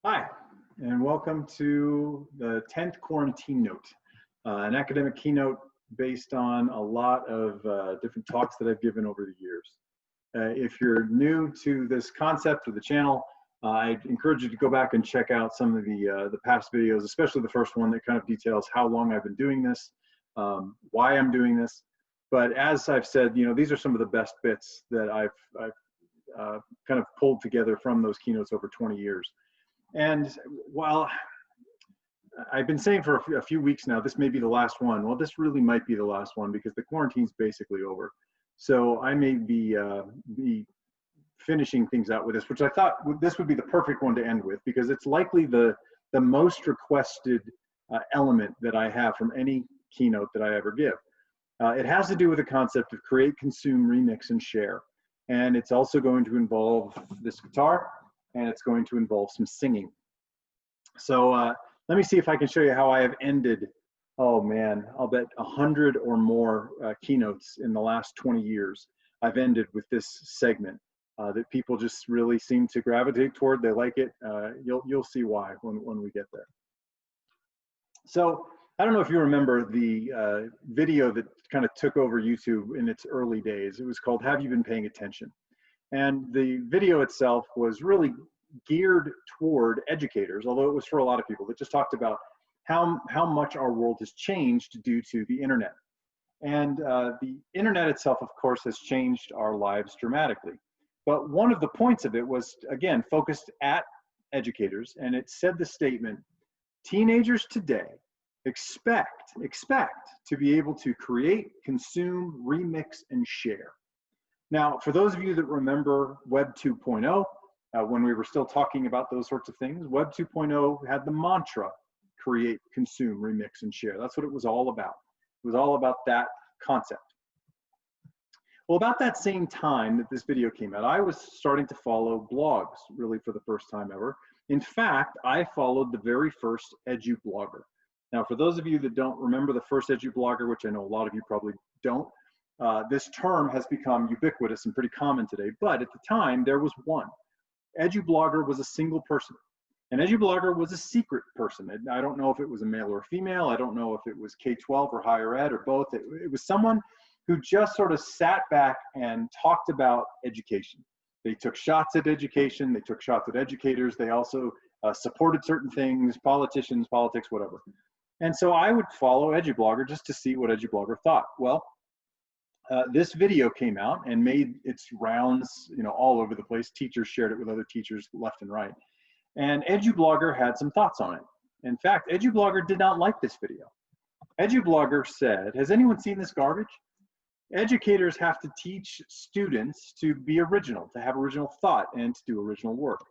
Hi, and welcome to the 10th Quarantinote, an academic keynote based on a lot of different talks that I've given over the years. If you're new to this concept or the channel, I'd encourage you to go back and check out some of the past videos, especially the first one that kind of details how long I've been doing this, why I'm doing this. But as I've said, these are some of the best bits that I've kind of pulled together from those keynotes over 20 years. And while I've been saying for a few weeks now, this may be the last one. Well, this really might be the last one because the quarantine's basically over. So I may be finishing things out with this, which I thought this would be the perfect one to end with because it's likely the most requested element that I have from any keynote that I ever give. It has to do with the concept of create, consume, remix, and share. And it's also going to involve this guitar, and it's going to involve some singing. So let me see if I can show you how I have ended, oh man, I'll bet 100 or more keynotes in the last 20 years. I've ended with this segment that people just really seem to gravitate toward. They like it. You'll see why when we get there. So I don't know if you remember the video that kind of took over YouTube in its early days. It was called Have You Been Paying Attention? And the video itself was really geared toward educators, although it was for a lot of people. It just talked about how much our world has changed due to the internet. And the internet itself, of course, has changed our lives dramatically. But one of the points of it was, again, focused at educators, and it said the statement, teenagers today expect to be able to create, consume, remix, and share. Now, for those of you that remember Web 2.0, when we were still talking about those sorts of things, Web 2.0 had the mantra, create, consume, remix, and share. That's what it was all about. It was all about that concept. Well, about that same time that this video came out, I was starting to follow blogs, really for the first time ever. In fact, I followed the very first Edu-Blogger. Now, for those of you that don't remember the first Edu-Blogger, which I know a lot of you probably don't, this term has become ubiquitous and pretty common today, but at the time there was one. Edu-Blogger was a single person. And Edu-Blogger was a secret person. I don't know if it was a male or a female. I don't know if it was K-12 or higher ed or both. It was someone who just sort of sat back and talked about education. They took shots at education. They took shots at educators. They also supported certain things, politicians, politics, whatever. And so I would follow Edu-Blogger just to see what Edu-Blogger thought. Well, this video came out and made its rounds, all over the place. Teachers shared it with other teachers left and right. And Edu-Blogger had some thoughts on it. In fact, Edu-Blogger did not like this video. Edu-Blogger said, has anyone seen this garbage? Educators have to teach students to be original, to have original thought, and to do original work.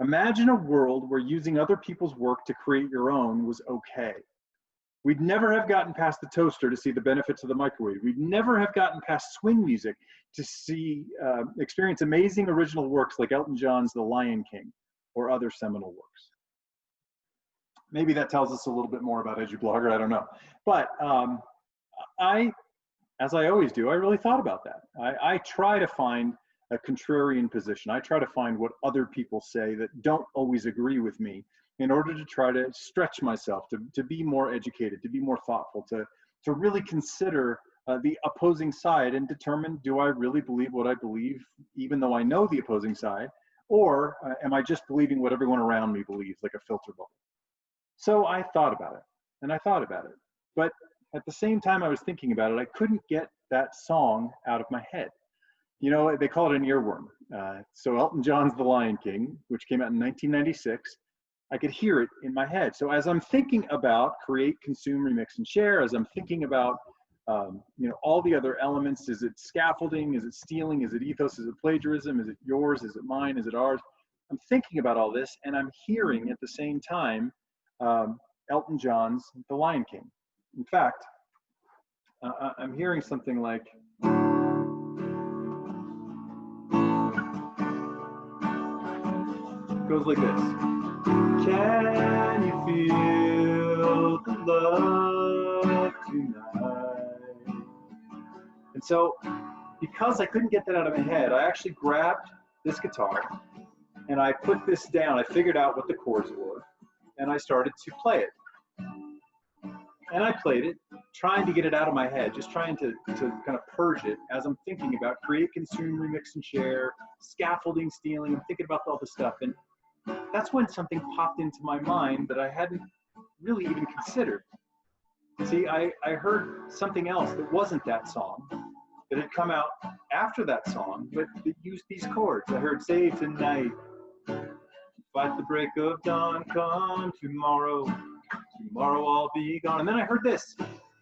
Imagine a world where using other people's work to create your own was okay. We'd never have gotten past the toaster to see the benefits of the microwave. We'd never have gotten past swing music to experience amazing original works like Elton John's The Lion King or other seminal works. Maybe that tells us a little bit more about Edu-Blogger, I don't know. But as I always do, I really thought about that. I try to find a contrarian position. I try to find what other people say that don't always agree with me in order to try to stretch myself, to be more educated, to be more thoughtful, to really consider the opposing side and determine, do I really believe what I believe, even though I know the opposing side, or am I just believing what everyone around me believes, like a filter bubble? So I thought about it, and I thought about it. But at the same time I was thinking about it, I couldn't get that song out of my head. They call it an earworm. So Elton John's The Lion King, which came out in 1996, I could hear it in my head. So as I'm thinking about create, consume, remix, and share, as I'm thinking about all the other elements, is it scaffolding, is it stealing, is it ethos, is it plagiarism, is it yours, is it mine, is it ours? I'm thinking about all this, and I'm hearing at the same time Elton John's The Lion King. In fact, I'm hearing something like, it goes like this. Can you feel the love tonight? And so, because I couldn't get that out of my head, I actually grabbed this guitar And I put this down. I figured out what the chords were, and I started to play it. And I played it, trying to get it out of my head, just trying to kind of purge it as I'm thinking about create, consume, remix, and share, scaffolding, stealing. I'm thinking about all this stuff. And that's when something popped into my mind that I hadn't really even considered. See, I heard something else that wasn't that song, that had come out after that song, but it used these chords. I heard say tonight, fight the break of dawn, come tomorrow, tomorrow I'll be gone. And then I heard this,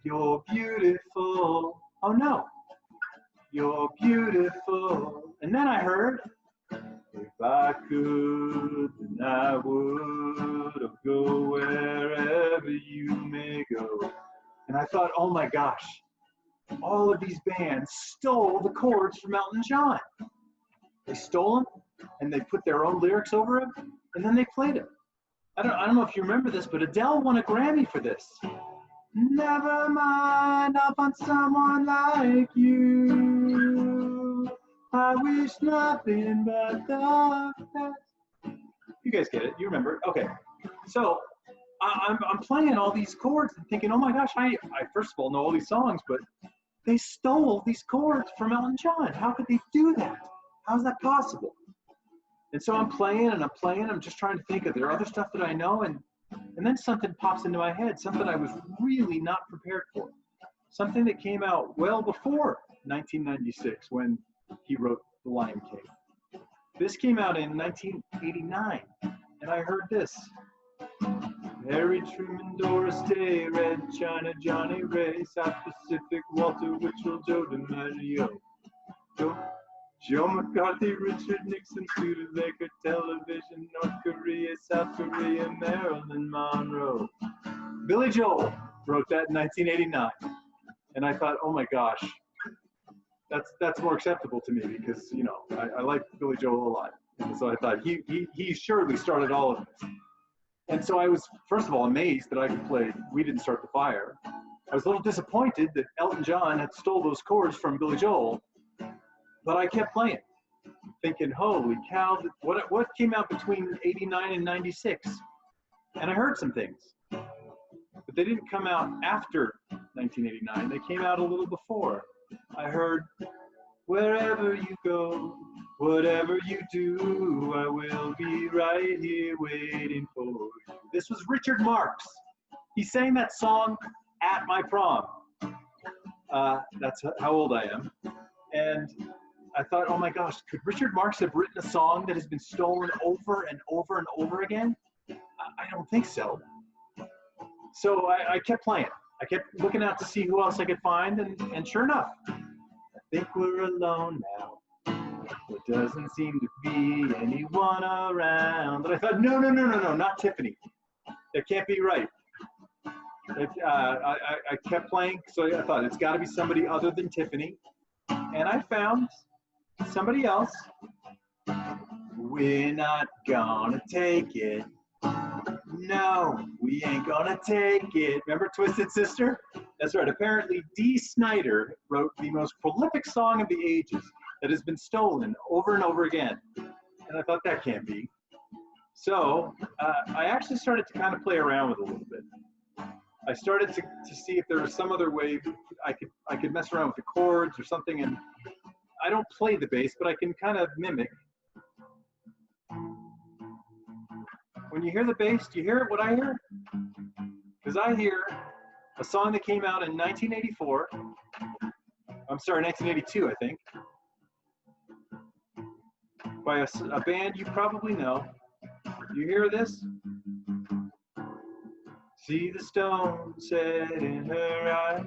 you're beautiful, oh no, you're beautiful. And then I heard, if I could, then I would go wherever you may go. And I thought, oh my gosh, all of these bands stole the chords from Elton John. They stole them, and they put their own lyrics over them, and then they played them. I don't know if you remember this, but Adele won a Grammy for this. Never mind, I'll find someone like you. I wish nothing but the best. You guys get it, you remember it. Okay, so I'm playing all these chords and thinking, oh my gosh, I first of all know all these songs, but they stole these chords from Elton John. How could they do that? How's that possible? And so I'm playing and I'm playing. I'm just trying to think of there other stuff that I know, and then something pops into my head, something I was really not prepared for, something that came out well before 1996 when he wrote The Lion King. This came out in 1989, and I heard this. Harry Truman, Doris Day, Red China, Johnny Ray, South Pacific, Walter Winchell, Joe DiMaggio, Joe McCarthy, Richard Nixon, Studebaker, Television, North Korea, South Korea, Marilyn Monroe. Billy Joel wrote that in 1989, and I thought, oh my gosh, that's more acceptable to me because, you know, I like Billy Joel a lot. And so I thought he surely started all of this. And so I was, first of all, amazed that I could play We Didn't Start the Fire. I was a little disappointed that Elton John had stole those chords from Billy Joel, but I kept playing, thinking, holy cow, what came out between 89 and 96? And I heard some things, but they didn't come out after 1989. They came out a little before. I heard, wherever you go, whatever you do, I will be right here waiting for you. This was Richard Marx. He sang that song at my prom. That's how old I am. And I thought, oh my gosh, could Richard Marx have written a song that has been stolen over and over and over again? I don't think so. So I kept playing. I kept looking out to see who else I could find, and sure enough, I think we're alone now. There doesn't seem to be anyone around. But I thought, no, not Tiffany. That can't be right. I kept playing, so I thought it's got to be somebody other than Tiffany. And I found somebody else. We're not gonna take it. No, we ain't gonna take it. Remember Twisted Sister? That's right. Apparently, Dee Snider wrote the most prolific song of the ages that has been stolen over and over again. And I thought, that can't be. So I actually started to kind of play around with it a little bit. I started to see if there was some other way I could mess around with the chords or something. And I don't play the bass, but I can kind of mimic. When you hear the bass, do you hear what I hear? Because I hear a song that came out in 1984. I'm sorry, 1982, I think. By a band you probably know. You hear this? See the stone set in her eyes,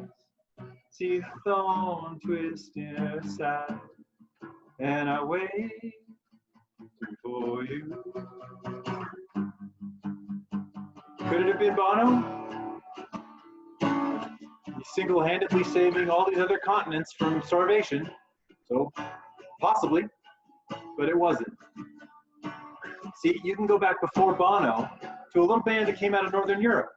see the thorn twist in her side, and I wait for you. Could it have been Bono? He's single-handedly saving all these other continents from starvation, so possibly, but it wasn't. See, you can go back before Bono to a little band that came out of Northern Europe.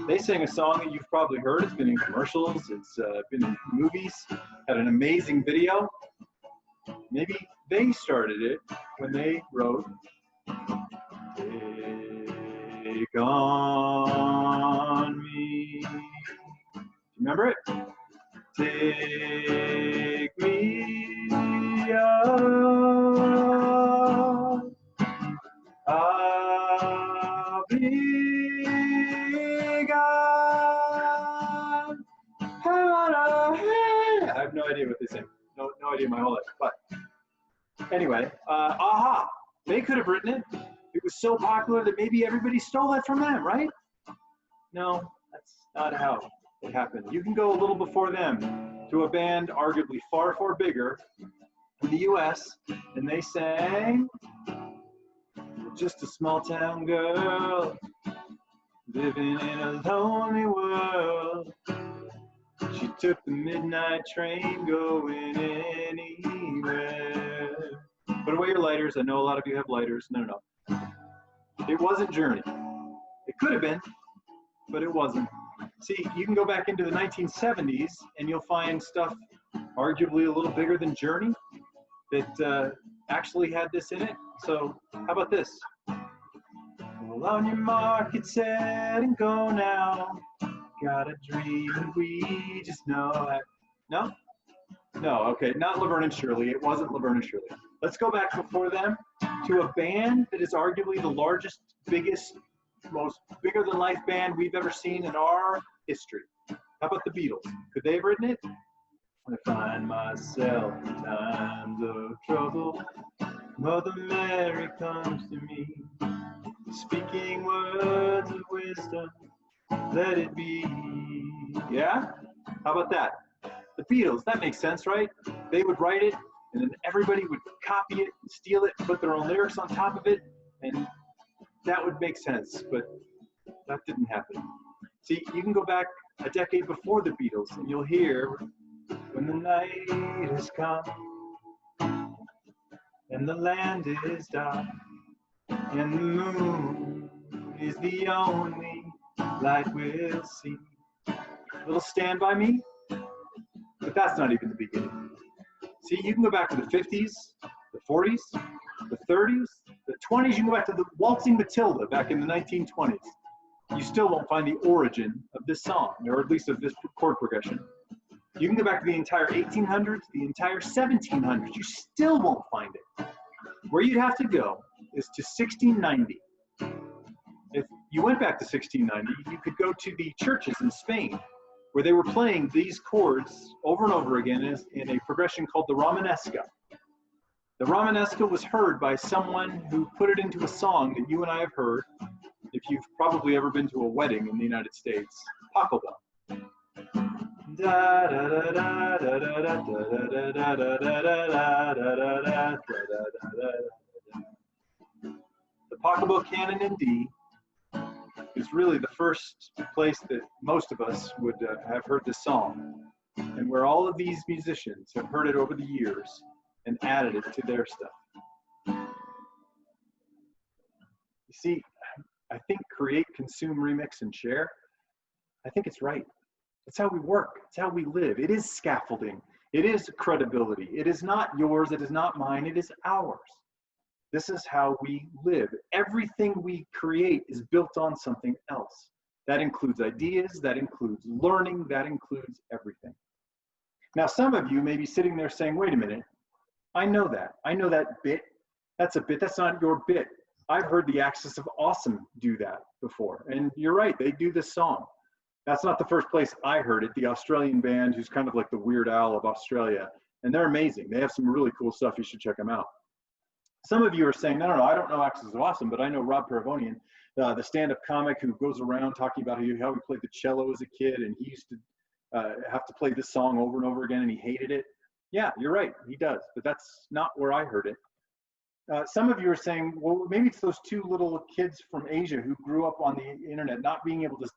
They sang a song that you've probably heard. It's been in commercials. It's been in movies. Had an amazing video. Maybe they started it. when they wrote, "Take on me." Do you remember it? Take me up, I'll be gone. I have no idea what they sing. No idea my whole life. But anyway, Aha, they could have written it. It was so popular that maybe everybody stole it from them, right? No, that's not how it happened. You can go a little before them to a band arguably far, far bigger in the US, and they sang, "Just a small town girl living in a lonely world. She took the midnight train going anywhere." Put away your lighters. I know a lot of you have lighters. No. It wasn't Journey. It could have been, but it wasn't. See, you can go back into the 1970s and you'll find stuff arguably a little bigger than Journey that actually had this in it. So how about this? Well, on your mark, get set and go now. Got a dream and we just know it. No? No, okay, not Laverne and Shirley. It wasn't Laverne and Shirley. Let's go back before them to a band that is arguably the largest, biggest, most bigger than life band we've ever seen in our history. How about the Beatles? Could they have written it? I find myself in times of trouble. Mother Mary comes to me, speaking words of wisdom. Let it be. Yeah? How about that? The Beatles, that makes sense, right? They would write it, and then everybody would copy it, steal it, put their own lyrics on top of it, and that would make sense, but that didn't happen. See, you can go back a decade before the Beatles, and you'll hear, "When the night has come, and the land is dark, and the moon is the only light we'll see. Little Stand By Me," but that's not even the beginning. See, you can go back to the 50s, the 40s, the 30s, the 20s. You can go back to the Waltzing Matilda back in the 1920s. You still won't find the origin of this song, or at least of this chord progression. You can go back to the entire 1800s, the entire 1700s. You still won't find it. Where you'd have to go is to 1690. If you went back to 1690, you could go to the churches in Spain where they were playing these chords over and over again in a progression called the Romanesca. The Romanesca was heard by someone who put it into a song that you and I have heard, if you've probably ever been to a wedding in the United States, Pachelbel. The Pachelbel Canon in D is really the first place that most of us would have heard this song, and where all of these musicians have heard it over the years and added it to their stuff. You see, I think create, consume, remix, and share, I think it's right. It's how we work. It's how we live. It is scaffolding. It is credibility. It is not yours. It is not mine. It is ours. This is how we live. Everything we create is built on something else. That includes ideas, that includes learning, that includes everything. Now, some of you may be sitting there saying, wait a minute, I know that bit. That's a bit, that's not your bit. I've heard the Axis of Awesome do that before. And you're right, they do this song. That's not the first place I heard it. The Australian band, who's kind of like the Weird Al of Australia. And they're amazing. They have some really cool stuff. You should check them out. Some of you are saying, no, I don't know Axis of Awesome, but I know Rob Paravonian, the stand-up comic who goes around talking about how he played the cello as a kid, and he used to have to play this song over and over again, and he hated it. Yeah, you're right, he does, but that's not where I heard it. Some of you are saying, well, maybe it's those two little kids from Asia who grew up on the internet, not being able to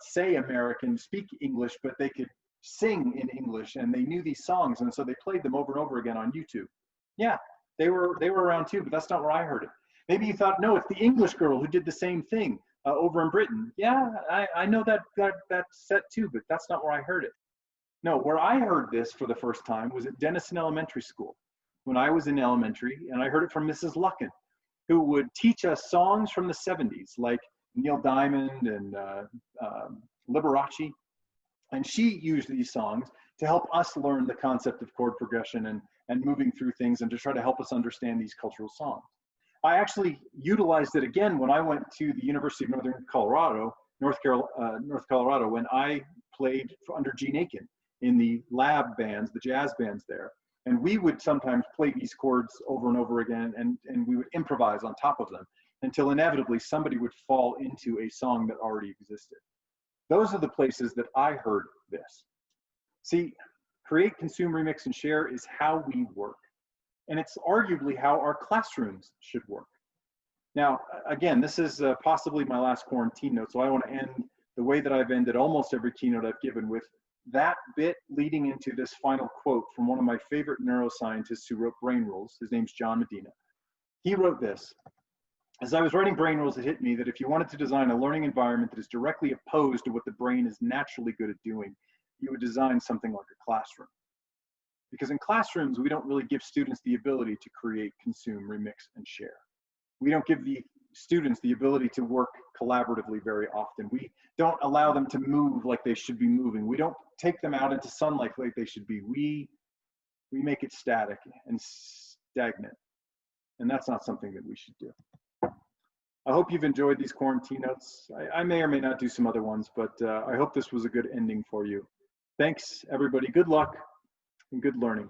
say American, speak English, but they could sing in English, and they knew these songs, and so they played them over and over again on YouTube. Yeah. They were around too, but that's not where I heard it. Maybe you thought, no, it's the English girl who did the same thing over in Britain. Yeah, I know that set too, but that's not where I heard it. No, where I heard this for the first time was at Denison Elementary School. when I was in elementary, and I heard it from Mrs. Luckin, who would teach us songs from the 70s, like Neil Diamond and Liberace. And she used these songs to help us learn the concept of chord progression and moving through things, and to try to help us understand these cultural songs. I actually utilized it again when I went to the University of North Colorado, when I played under Gene Aiken in the lab bands, the jazz bands there. And we would sometimes play these chords over and over again, and we would improvise on top of them until inevitably somebody would fall into a song that already existed. Those are the places that I heard this. See, create, consume, remix, and share is how we work. And it's arguably how our classrooms should work. Now, again, this is possibly my last quarantine note, so I want to end the way that I've ended almost every keynote I've given, with that bit leading into this final quote from one of my favorite neuroscientists who wrote Brain Rules. His name's John Medina. He wrote this: as I was writing Brain Rules, it hit me that if you wanted to design a learning environment that is directly opposed to what the brain is naturally good at doing, you would design something like a classroom. Because in classrooms, we don't really give students the ability to create, consume, remix, and share. We don't give the students the ability to work collaboratively very often. We don't allow them to move like they should be moving. We don't take them out into sunlight like they should be. We make it static and stagnant. And that's not something that we should do. I hope you've enjoyed these quarantine notes. I may or may not do some other ones, but I hope this was a good ending for you. Thanks, everybody. Good luck and good learning.